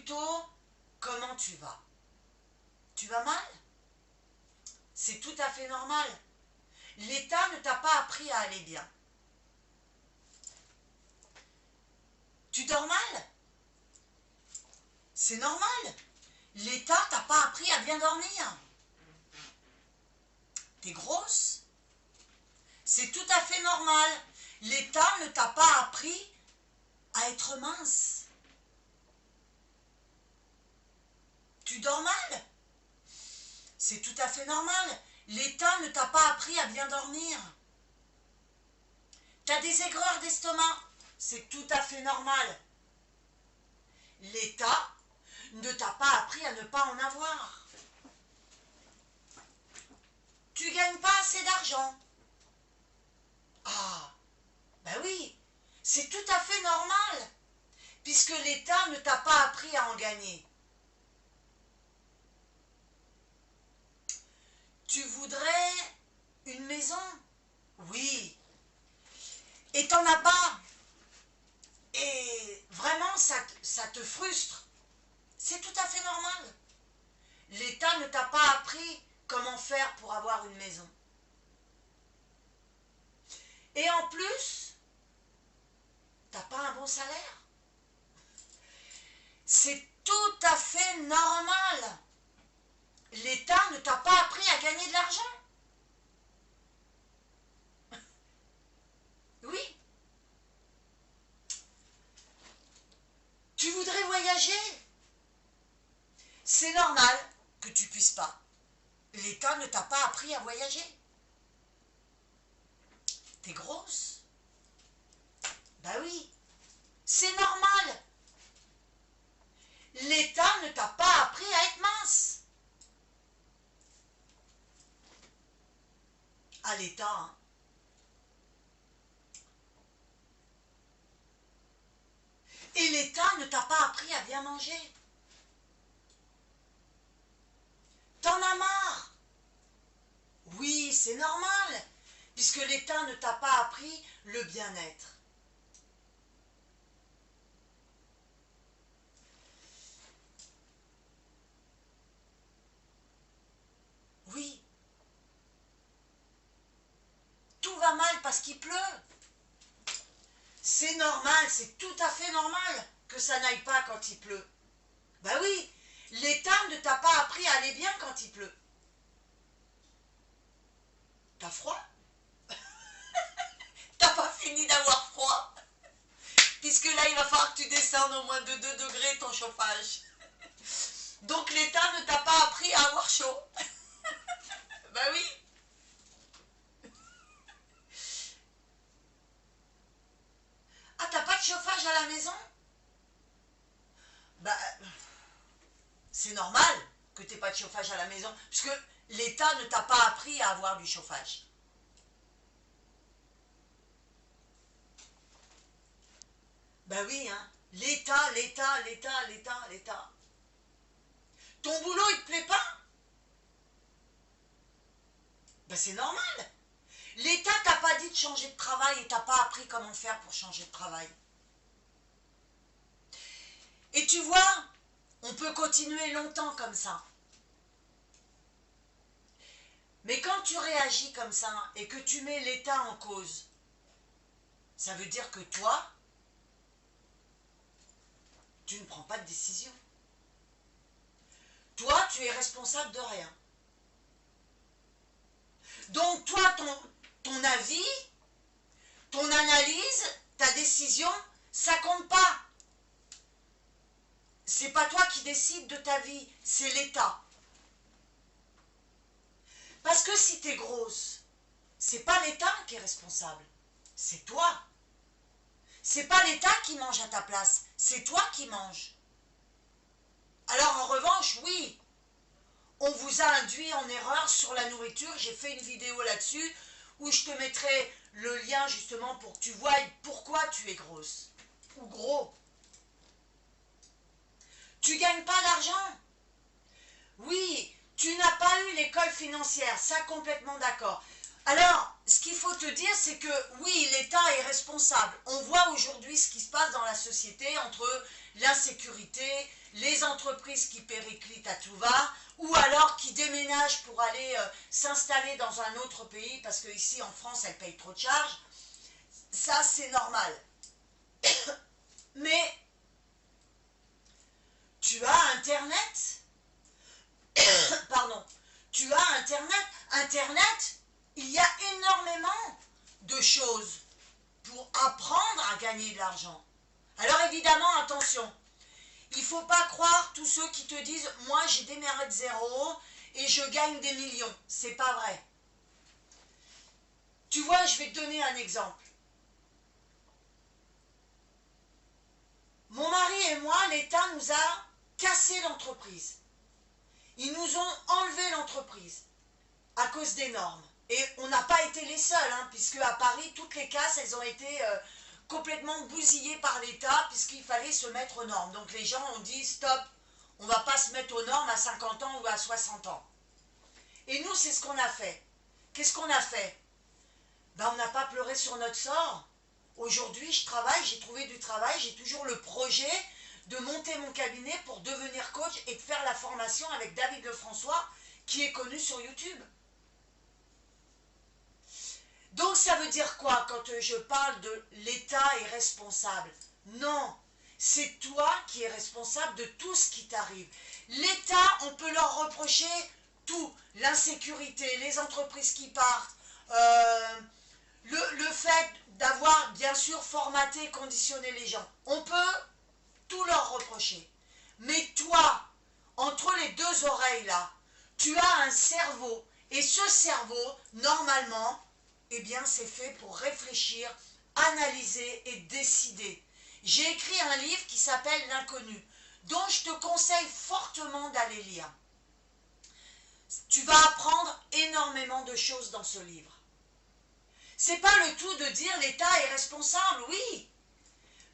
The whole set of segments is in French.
plutôt comment tu vas. Tu vas mal? C'est tout à fait normal. L'État ne t'a pas appris à aller bien. Tu dors mal? C'est normal. L'État t'a pas appris à bien dormir. T'es grosse? C'est tout à fait normal. L'État ne t'a pas appris à être mince. Tu dors mal? C'est tout à fait normal. L'État ne t'a pas appris à bien dormir. T'as des aigreurs d'estomac? C'est tout à fait normal. L'État ne t'a pas appris à ne pas en avoir. Tu gagnes pas assez d'argent? Ah, ben oui, c'est tout à fait normal, puisque l'État ne t'a pas appris à en gagner. Tu voudrais une maison? Oui. Et t'en as pas. Et vraiment, ça te frustre. C'est tout à fait normal. L'État ne t'a pas appris comment faire pour avoir une maison. Et en plus, t'as pas un bon salaire. C'est tout à fait normal. L'État ne t'a pas appris à gagner de l'argent. Oui. Tu voudrais voyager? C'est normal que tu puisses pas. L'État ne t'a pas appris à voyager. T'es grosse? Bah oui, c'est normal. L'État ne t'a pas appris à être mince. À l'État, hein. Et l'État ne t'a pas appris à bien manger. T'en as marre? Oui, c'est normal, puisque l'État ne t'a pas appris le bien-être. Oui. Tout va mal parce qu'il pleut. C'est normal, c'est tout à fait normal que ça n'aille pas quand il pleut. Ben oui, l'État ne t'a pas appris à aller bien quand il pleut. T'as froid? T'as pas fini d'avoir froid? Puisque là, il va falloir que tu descendes au moins de 2 degrés ton chauffage. Donc l'État ne t'a pas appris à avoir chaud. Ben oui. Ah, t'as pas de chauffage à la maison? Ben, c'est normal que t'aies pas de chauffage à la maison, puisque l'État ne t'a pas appris à avoir du chauffage. Ben oui, hein. L'État, l'État, l'État, l'État, l'État. Ton boulot, il te plaît pas? Ben c'est normal. L'État t'a pas dit de changer de travail et t'as pas appris comment faire pour changer de travail. Et tu vois, on peut continuer longtemps comme ça. Mais quand tu réagis comme ça et que tu mets l'État en cause, ça veut dire que toi, tu ne prends pas de décision. Toi, tu es responsable de rien. Donc toi, ton avis, ton analyse, ta décision, ça compte pas. C'est pas toi qui décides de ta vie, c'est l'État. Parce que si t'es grosse, c'est pas l'État qui est responsable, c'est toi. C'est pas l'État qui mange à ta place, c'est toi qui manges. Alors en revanche, oui, on vous a induit en erreur sur la nourriture. J'ai fait une vidéo là-dessus où je te mettrai le lien justement pour que tu voies pourquoi tu es grosse ou gros. Tu gagnes pas d'argent? Oui, tu n'as pas eu l'école financière, ça complètement d'accord. Alors, ce qu'il faut te dire, c'est que oui, l'État est responsable. On voit aujourd'hui ce qui se passe dans la société entre l'insécurité, les entreprises qui périclitent à tout va, ou alors qui déménagent pour aller s'installer dans un autre pays, parce qu'ici en France, elles payent trop de charges. Ça, c'est normal. Mais tu as Internet. Pardon. Tu as Internet. Internet, il y a énormément de choses pour apprendre à gagner de l'argent. Alors évidemment, attention, il ne faut pas croire tous ceux qui te disent « moi j'ai démarré de zéro et je gagne des millions ». C'est pas vrai. Tu vois, je vais te donner un exemple. Mon mari et moi, l'État nous a cassé l'entreprise. Ils nous ont enlevé l'entreprise à cause des normes. Et on n'a pas été les seuls, hein, puisque à Paris, toutes les casses, elles ont été complètement bousillées par l'État, puisqu'il fallait se mettre aux normes. Donc les gens ont dit, stop, on ne va pas se mettre aux normes à 50 ans ou à 60 ans. Et nous, c'est ce qu'on a fait. Qu'est-ce qu'on a fait? Ben, on n'a pas pleuré sur notre sort. Aujourd'hui, je travaille, j'ai trouvé du travail, j'ai toujours le projet de monter mon cabinet pour devenir coach et de faire la formation avec David Lefrançois, qui est connu sur YouTube. Donc ça veut dire quoi quand je parle de l'État est responsable? Non, c'est toi qui es responsable de tout ce qui t'arrive. L'État, on peut leur reprocher tout, l'insécurité, les entreprises qui partent, le fait d'avoir bien sûr formaté, conditionné les gens. On peut tout leur reprocher. Mais toi, entre les deux oreilles là, tu as un cerveau. Et ce cerveau, normalement, eh bien c'est fait pour réfléchir, analyser et décider. J'ai écrit un livre qui s'appelle L'inconnu, dont je te conseille fortement d'aller lire. Tu vas apprendre énormément de choses dans ce livre. C'est pas le tout de dire l'État est responsable, oui.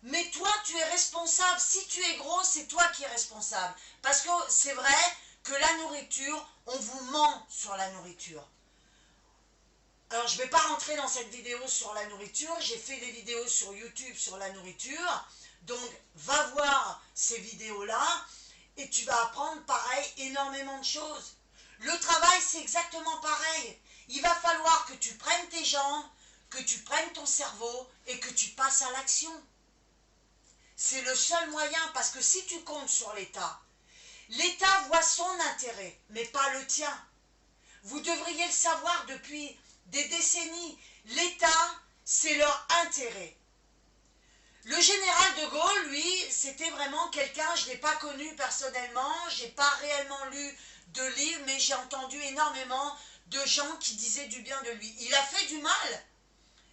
Mais toi, tu es responsable. Si tu es gros, c'est toi qui es responsable. Parce que c'est vrai que la nourriture, on vous ment sur la nourriture. Alors, je ne vais pas rentrer dans cette vidéo sur la nourriture. J'ai fait des vidéos sur YouTube sur la nourriture. Donc, va voir ces vidéos-là et tu vas apprendre, pareil, énormément de choses. Le travail, c'est exactement pareil. Il va falloir que tu prennes tes jambes, que tu prennes ton cerveau et que tu passes à l'action. C'est le seul moyen, parce que si tu comptes sur l'État, l'État voit son intérêt, mais pas le tien. Vous devriez le savoir depuis des décennies. L'État, c'est leur intérêt. Le général de Gaulle, lui, c'était vraiment quelqu'un, je ne l'ai pas connu personnellement, je n'ai pas réellement lu de livres, mais j'ai entendu énormément de gens qui disaient du bien de lui. Il a fait du mal,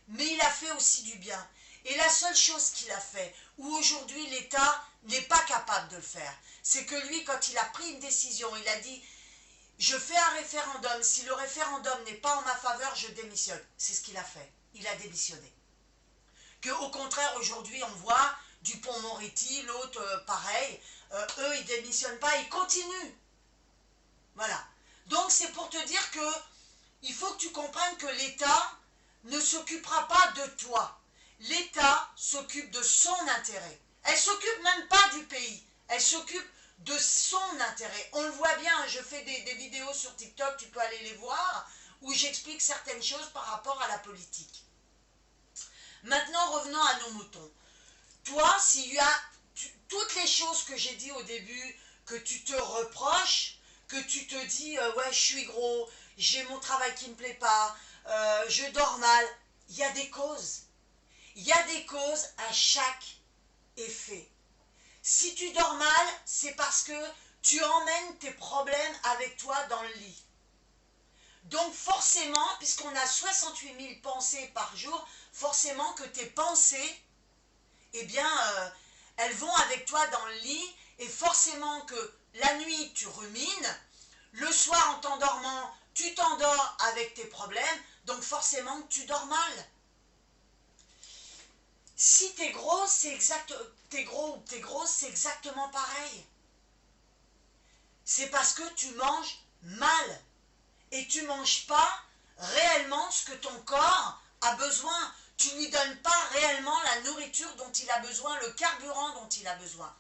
mais il a fait aussi du bien. Et la seule chose qu'il a fait, où aujourd'hui l'État n'est pas capable de le faire, c'est que lui, quand il a pris une décision, il a dit « Je fais un référendum, si le référendum n'est pas en ma faveur, je démissionne ». C'est ce qu'il a fait, il a démissionné. Qu'au contraire, aujourd'hui, on voit Dupond-Moretti, l'autre pareil, eux, ils ne démissionnent pas, ils continuent. Voilà. Donc, c'est pour te dire que il faut que tu comprennes que l'État ne s'occupera pas de toi. L'État s'occupe de son intérêt. Elle ne s'occupe même pas du pays. Elle s'occupe de son intérêt. On le voit bien, je fais des vidéos sur TikTok, tu peux aller les voir, où j'explique certaines choses par rapport à la politique. Maintenant, revenons à nos moutons. Toi, s'il y a toutes les choses que j'ai dit au début, que tu te reproches, que tu te dis ouais, je suis gros, j'ai mon travail qui ne me plaît pas, je dors mal, il y a des causes. Il y a des causes à chaque effet. Si tu dors mal, c'est parce que tu emmènes tes problèmes avec toi dans le lit. Donc forcément, puisqu'on a 68 000 pensées par jour, forcément que tes pensées, eh bien, elles vont avec toi dans le lit, et forcément que la nuit, tu rumines, le soir, en t'endormant, tu t'endors avec tes problèmes, donc forcément que tu dors mal. Si t'es gros, c'est c'est exactement pareil. C'est parce que tu manges mal. Et tu ne manges pas réellement ce que ton corps a besoin. Tu ne lui donnes pas réellement la nourriture dont il a besoin, le carburant dont il a besoin.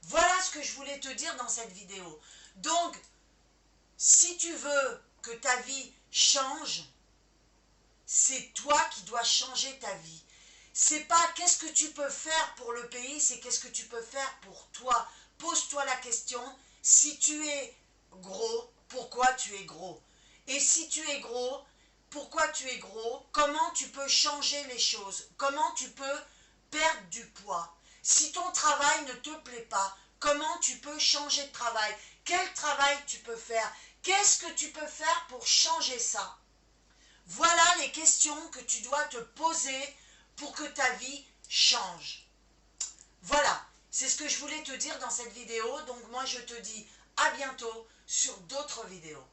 Voilà ce que je voulais te dire dans cette vidéo. Donc, si tu veux que ta vie change, c'est toi qui dois changer ta vie. C'est pas qu'est-ce que tu peux faire pour le pays, c'est qu'est-ce que tu peux faire pour toi. Pose-toi la question, si tu es gros, pourquoi tu es gros? Et si tu es gros, pourquoi tu es gros? Comment tu peux changer les choses? Comment tu peux perdre du poids? Si ton travail ne te plaît pas, comment tu peux changer de travail? Quel travail tu peux faire? Qu'est-ce que tu peux faire pour changer ça? Voilà les questions que tu dois te poser pour que ta vie change. Voilà, c'est ce que je voulais te dire dans cette vidéo. Donc moi je te dis à bientôt sur d'autres vidéos.